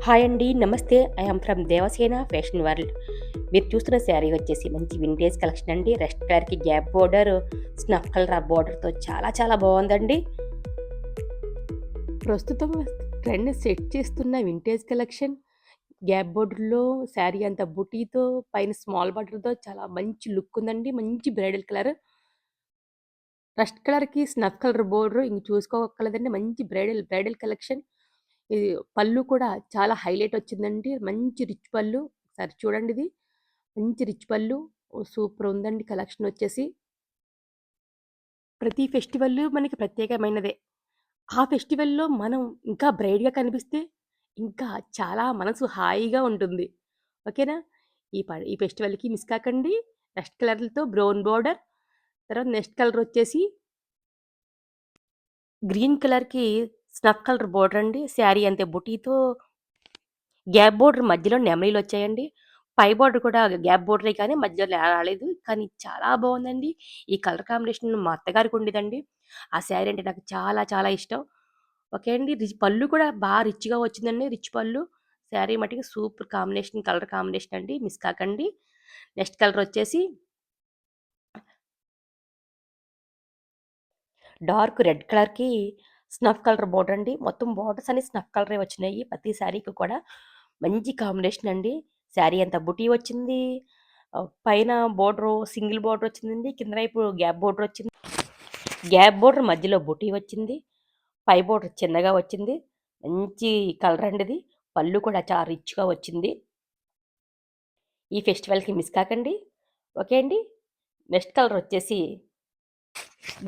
Hi అండి. నమస్తే. I am from Devasena fashion world. మీరు చూస్తున్న శారీ వచ్చేసి మంచి వింటేజ్ కలెక్షన్ అండి. రెస్ట్ కలర్‌కి గ్యాప్ బోర్డర్, స్నఫ్ కలర్ ఆ బోర్డర్‌తో చాలా చాలా బావుందండి. ప్రస్తుతం ట్రెండ్ సెట్ చేస్తున్న వింటేజ్ కలెక్షన్. గ్యాప్ బోర్డర్‌లో శారీ అంతా బుటీతో పైన స్మాల్ బార్డర్‌తో చాలా మంచి లుక్ ఉందండి. మంచి బ్రైడల్ కలర్. రస్ట్ కలర్‌కి స్నఫ్ కలర్ బోర్డర్ ఇంక చూసుకోక్కర్లేదండి. మంచి బ్రైడల్ కలెక్షన్. ఇది పళ్ళు కూడా చాలా హైలైట్ వచ్చిందండి. మంచి రిచ్ పళ్ళు. ఒకసారి చూడండి ఇది. మంచి రిచ్ పళ్ళు. సూపర్ ఉందండి కలెక్షన్ వచ్చేసి. ప్రతి ఫెస్టివల్ మనకి ప్రత్యేకమైనదే. ఆ ఫెస్టివల్‌లో మనం ఇంకా బ్రైట్‌గా కనిపిస్తే ఇంకా చాలా మనసు హాయిగా ఉంటుంది. ఓకేనా? ఈ ఫెస్టివల్‌కి మిస్ కాకండి. రస్ట్ కలర్‌లతో బ్రౌన్ బోర్డర్. తర్వాత నెక్స్ట్ కలర్ వచ్చేసి గ్రీన్ కలర్‌కి స్నఫ్ కలర్ బోర్డర్ అండి. శారీ అంతే బుటీతో గ్యాప్ బోర్డర్ మధ్యలో నెమలీలొచ్చాయండి. పై బోర్డర్ కూడా గ్యాప్ బోర్డరే కానీ మధ్యలో రాలేదు. కానీ చాలా బావుందండి. ఈ కలర్ కాంబినేషన్ మా అత్తగారికుండేదండి. ఆ శారీ అంటే నాకు చాలా చాలా ఇష్టం. ఓకే అండి. పళ్ళు కూడా రిచ్‌గా వచ్చిందండి. రిచ్ పళ్ళు. శారీ మటికి సూపర్ కాంబినేషన్, కలర్ కాంబినేషన్ అండి. మిస్ కాకండి. నెక్స్ట్ కలర్ వచ్చేసి డార్క్ రెడ్ కలర్‌కి స్నఫ్ కలర్ బోర్డర్ అండి. మొత్తం బోర్డర్స్ అన్ని స్నఫ్ కలరే వచ్చినాయి. ప్రతి శారీకి కూడా మంచి కాంబినేషన్ అండి. శారీ అంతా బుటీ వచ్చింది. పైన బోర్డరు సింగిల్ బోర్డర్ వచ్చిందండి. కింద వైపు గ్యాప్ బోర్డర్ వచ్చింది. గ్యాప్ బోర్డర్ మధ్యలో బుటీ వచ్చింది. పై బోర్డర్ చిన్నగా వచ్చింది. మంచి కలర్ అండి ఇది. పళ్ళు కూడా చాలా రిచ్‌గా వచ్చింది. ఈ ఫెస్టివల్‌కి మిస్ కాకండి. ఓకే అండి. నెక్స్ట్ కలర్ వచ్చేసి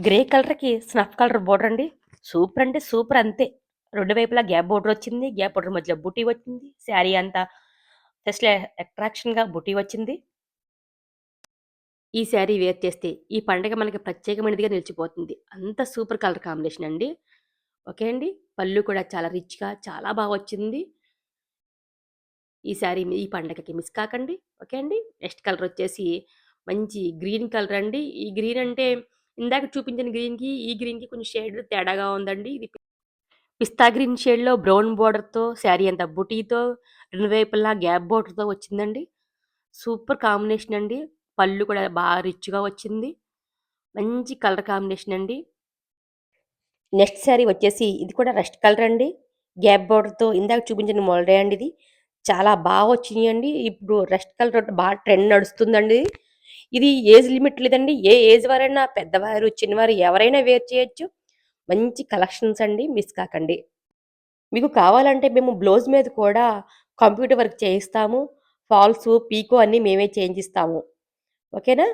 గ్రే కలర్‌కి స్నఫ్ కలర్ బోర్డర్ అండి. సూపర్ అంటే సూపర్ అంతే. 2 వైపులా గ్యాప్ బోర్డర్ వచ్చింది. గ్యాప్ బోర్డర్ మధ్యలో బుటీ వచ్చింది. శారీ అంతా ఫస్ట్ అట్రాక్షన్‌గా బుటీ వచ్చింది. ఈ శారీ వేర్ చేస్తే ఈ పండగ మనకి ప్రత్యేకమైనదిగా నిలిచిపోతుంది. అంత సూపర్ కలర్ కాంబినేషన్ అండి. ఓకే అండి. పళ్ళు కూడా చాలా రిచ్‌గా చాలా వచ్చింది. ఈ శారీ ఈ పండగకి మిస్ కాకండి. ఓకే అండి. నెక్స్ట్ కలర్ వచ్చేసి మంచి గ్రీన్ కలర్ అండి. ఈ గ్రీన్ అంటే ఇందాక చూపించిన గ్రీన్‌కి, ఈ గ్రీన్‌కి కొంచెం షేడ్ తేడాగా ఉందండి. ఇది పిస్తా గ్రీన్ షేడ్‌లో బ్రౌన్ బోర్డర్‌తో శారీ అంతా బుటీతో 2 వైపులా గ్యాప్ బోర్డర్‌తో వచ్చిందండి. సూపర్ కాంబినేషన్ అండి. పళ్ళు కూడా రిచ్‌గా వచ్చింది. మంచి కలర్ కాంబినేషన్ అండి. నెక్స్ట్ శారీ వచ్చేసి ఇది కూడా రస్ట్ కలర్ అండి. గ్యాప్ బోర్డర్‌తో ఇందాక చూపించిన మోడలే అండి ఇది. చాలా వచ్చినియండి. ఇప్పుడు రస్ట్ కలర్ ట్రెండ్ నడుస్తుందండి. ఇది ఏజ్ లిమిట్ లేదండి. ఏ ఏజ్ వారైనా పెద్దవారు, చిన్నవారు ఎవరైనా వేర్ చేయొచ్చు. మంచి కలెక్షన్స్ అండి. మిస్ కాకండి. మీకు కావాలంటే మేము బ్లౌజ్ మీద కూడా కంప్యూటర్ వర్క్ చేయిస్తాము. ఫాల్సు, పీకో అన్నీ మేమే చేయించిస్తాము. ఓకేనా?